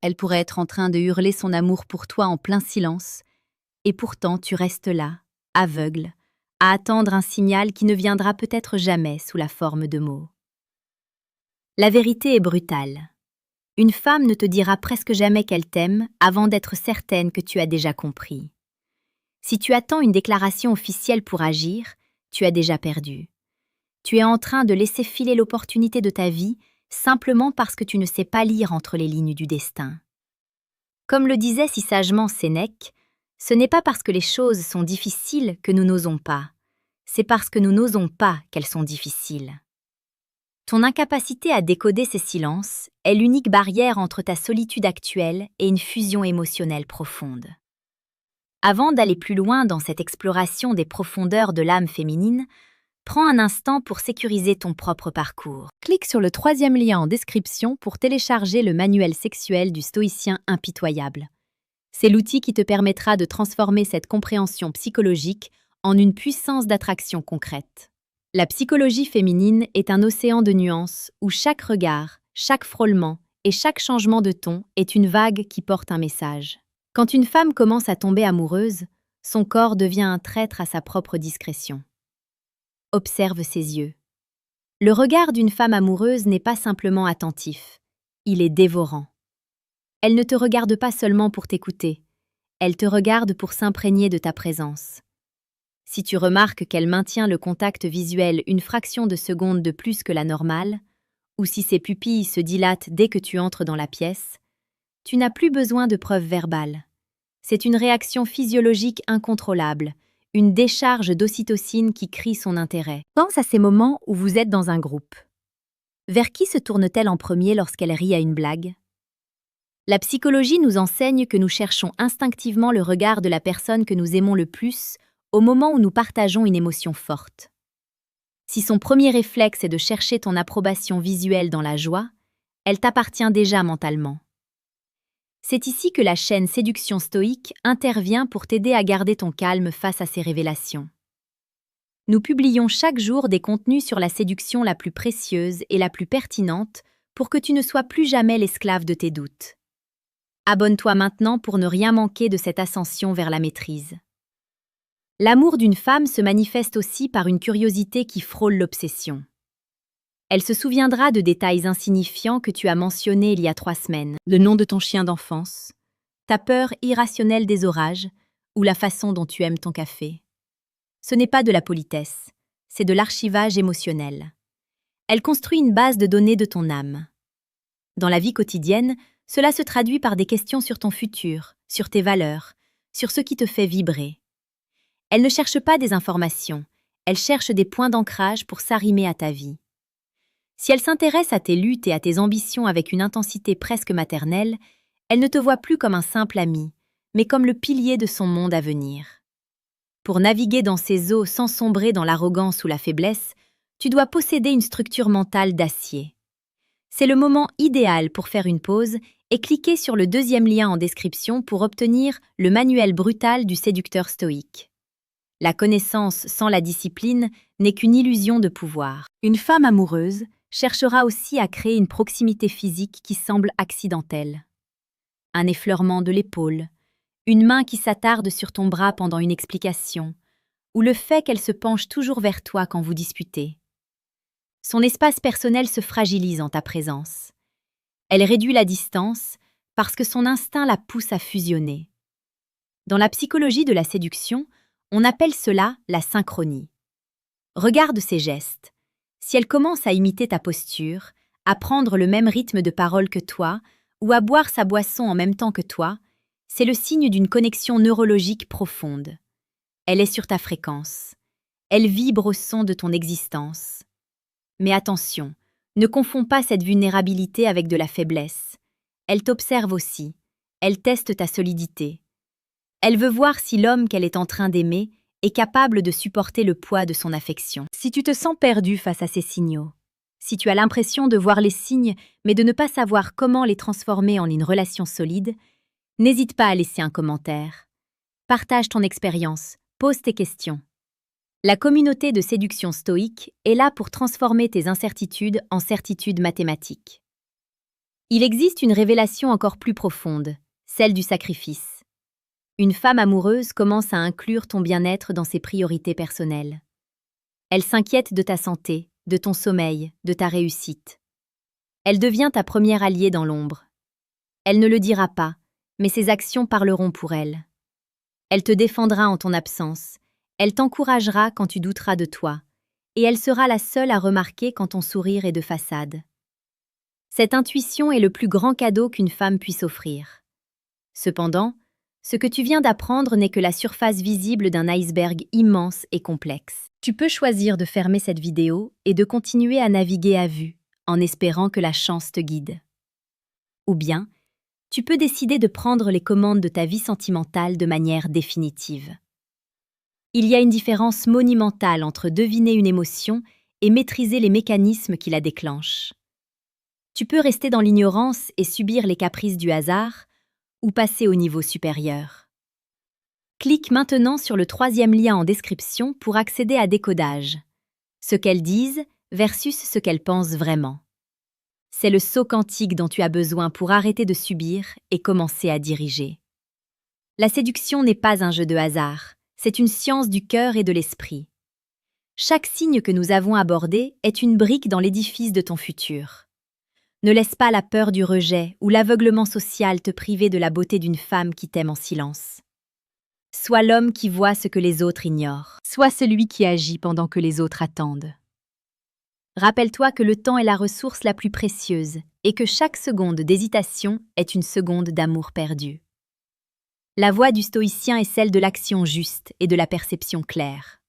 Elle pourrait être en train de hurler son amour pour toi en plein silence, et pourtant tu restes là, aveugle, à attendre un signal qui ne viendra peut-être jamais sous la forme de mots. La vérité est brutale. Une femme ne te dira presque jamais qu'elle t'aime avant d'être certaine que tu as déjà compris. Si tu attends une déclaration officielle pour agir, tu as déjà perdu. Tu es en train de laisser filer l'opportunité de ta vie simplement parce que tu ne sais pas lire entre les lignes du destin. Comme le disait si sagement Sénèque, ce n'est pas parce que les choses sont difficiles que nous n'osons pas, c'est parce que nous n'osons pas qu'elles sont difficiles. Ton incapacité à décoder ces silences est l'unique barrière entre ta solitude actuelle et une fusion émotionnelle profonde. Avant d'aller plus loin dans cette exploration des profondeurs de l'âme féminine, prends un instant pour sécuriser ton propre parcours. Clique sur le 3e lien en description pour télécharger le manuel sexuel du stoïcien impitoyable. C'est l'outil qui te permettra de transformer cette compréhension psychologique en une puissance d'attraction concrète. La psychologie féminine est un océan de nuances où chaque regard, chaque frôlement et chaque changement de ton est une vague qui porte un message. Quand une femme commence à tomber amoureuse, son corps devient un traître à sa propre discrétion. Observe ses yeux. Le regard d'une femme amoureuse n'est pas simplement attentif, il est dévorant. Elle ne te regarde pas seulement pour t'écouter, elle te regarde pour s'imprégner de ta présence. Si tu remarques qu'elle maintient le contact visuel une fraction de seconde de plus que la normale, ou si ses pupilles se dilatent dès que tu entres dans la pièce, tu n'as plus besoin de preuves verbales. C'est une réaction physiologique incontrôlable, une décharge d'ocytocine qui crie son intérêt. Pense à ces moments où vous êtes dans un groupe. Vers qui se tourne-t-elle en premier lorsqu'elle rit à une blague? La psychologie nous enseigne que nous cherchons instinctivement le regard de la personne que nous aimons le plus au moment où nous partageons une émotion forte. Si son premier réflexe est de chercher ton approbation visuelle dans la joie, elle t'appartient déjà mentalement. C'est ici que la chaîne Séduction Stoïque intervient pour t'aider à garder ton calme face à ces révélations. Nous publions chaque jour des contenus sur la séduction la plus précieuse et la plus pertinente pour que tu ne sois plus jamais l'esclave de tes doutes. Abonne-toi maintenant pour ne rien manquer de cette ascension vers la maîtrise. L'amour d'une femme se manifeste aussi par une curiosité qui frôle l'obsession. Elle se souviendra de détails insignifiants que tu as mentionnés il y a 3 semaines, le nom de ton chien d'enfance, ta peur irrationnelle des orages ou la façon dont tu aimes ton café. Ce n'est pas de la politesse, c'est de l'archivage émotionnel. Elle construit une base de données de ton âme. Dans la vie quotidienne, cela se traduit par des questions sur ton futur, sur tes valeurs, sur ce qui te fait vibrer. Elle ne cherche pas des informations, elle cherche des points d'ancrage pour s'arrimer à ta vie. Si elle s'intéresse à tes luttes et à tes ambitions avec une intensité presque maternelle, elle ne te voit plus comme un simple ami, mais comme le pilier de son monde à venir. Pour naviguer dans ces eaux sans sombrer dans l'arrogance ou la faiblesse, tu dois posséder une structure mentale d'acier. C'est le moment idéal pour faire une pause et cliquer sur le 2e lien en description pour obtenir le manuel brutal du séducteur stoïque. La connaissance sans la discipline n'est qu'une illusion de pouvoir. Une femme amoureuse cherchera aussi à créer une proximité physique qui semble accidentelle. Un effleurement de l'épaule, une main qui s'attarde sur ton bras pendant une explication, ou le fait qu'elle se penche toujours vers toi quand vous disputez. Son espace personnel se fragilise en ta présence. Elle réduit la distance parce que son instinct la pousse à fusionner. Dans la psychologie de la séduction, on appelle cela la synchronie. Regarde ses gestes. Si elle commence à imiter ta posture, à prendre le même rythme de parole que toi, ou à boire sa boisson en même temps que toi, c'est le signe d'une connexion neurologique profonde. Elle est sur ta fréquence. Elle vibre au son de ton existence. Mais attention, ne confonds pas cette vulnérabilité avec de la faiblesse. Elle t'observe aussi. Elle teste ta solidité. Elle veut voir si l'homme qu'elle est en train d'aimer est capable de supporter le poids de son affection. Si tu te sens perdu face à ces signaux, si tu as l'impression de voir les signes mais de ne pas savoir comment les transformer en une relation solide, n'hésite pas à laisser un commentaire. Partage ton expérience, pose tes questions. La communauté de séduction stoïque est là pour transformer tes incertitudes en certitudes mathématiques. Il existe une révélation encore plus profonde, celle du sacrifice. Une femme amoureuse commence à inclure ton bien-être dans ses priorités personnelles. Elle s'inquiète de ta santé, de ton sommeil, de ta réussite. Elle devient ta première alliée dans l'ombre. Elle ne le dira pas, mais ses actions parleront pour elle. Elle te défendra en ton absence, elle t'encouragera quand tu douteras de toi, et elle sera la seule à remarquer quand ton sourire est de façade. Cette intuition est le plus grand cadeau qu'une femme puisse offrir. Cependant, ce que tu viens d'apprendre n'est que la surface visible d'un iceberg immense et complexe. Tu peux choisir de fermer cette vidéo et de continuer à naviguer à vue, en espérant que la chance te guide. Ou bien, tu peux décider de prendre les commandes de ta vie sentimentale de manière définitive. Il y a une différence monumentale entre deviner une émotion et maîtriser les mécanismes qui la déclenchent. Tu peux rester dans l'ignorance et subir les caprices du hasard, ou passer au niveau supérieur. Clique maintenant sur le 3e lien en description pour accéder à Décodage. Ce qu'elles disent versus ce qu'elles pensent vraiment. C'est le saut quantique dont tu as besoin pour arrêter de subir et commencer à diriger. La séduction n'est pas un jeu de hasard, c'est une science du cœur et de l'esprit. Chaque signe que nous avons abordé est une brique dans l'édifice de ton futur. Ne laisse pas la peur du rejet ou l'aveuglement social te priver de la beauté d'une femme qui t'aime en silence. Sois l'homme qui voit ce que les autres ignorent. Sois celui qui agit pendant que les autres attendent. Rappelle-toi que le temps est la ressource la plus précieuse et que chaque seconde d'hésitation est une seconde d'amour perdu. La voie du stoïcien est celle de l'action juste et de la perception claire.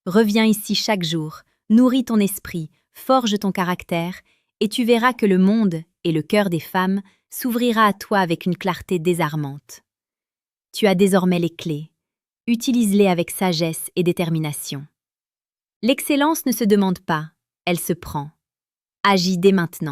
Reviens ici chaque jour, nourris ton esprit, forge ton caractère, et tu verras que le monde et le cœur des femmes s'ouvrira à toi avec une clarté désarmante. Tu as désormais les clés. Utilise-les avec sagesse et détermination. L'excellence ne se demande pas, elle se prend. Agis dès maintenant.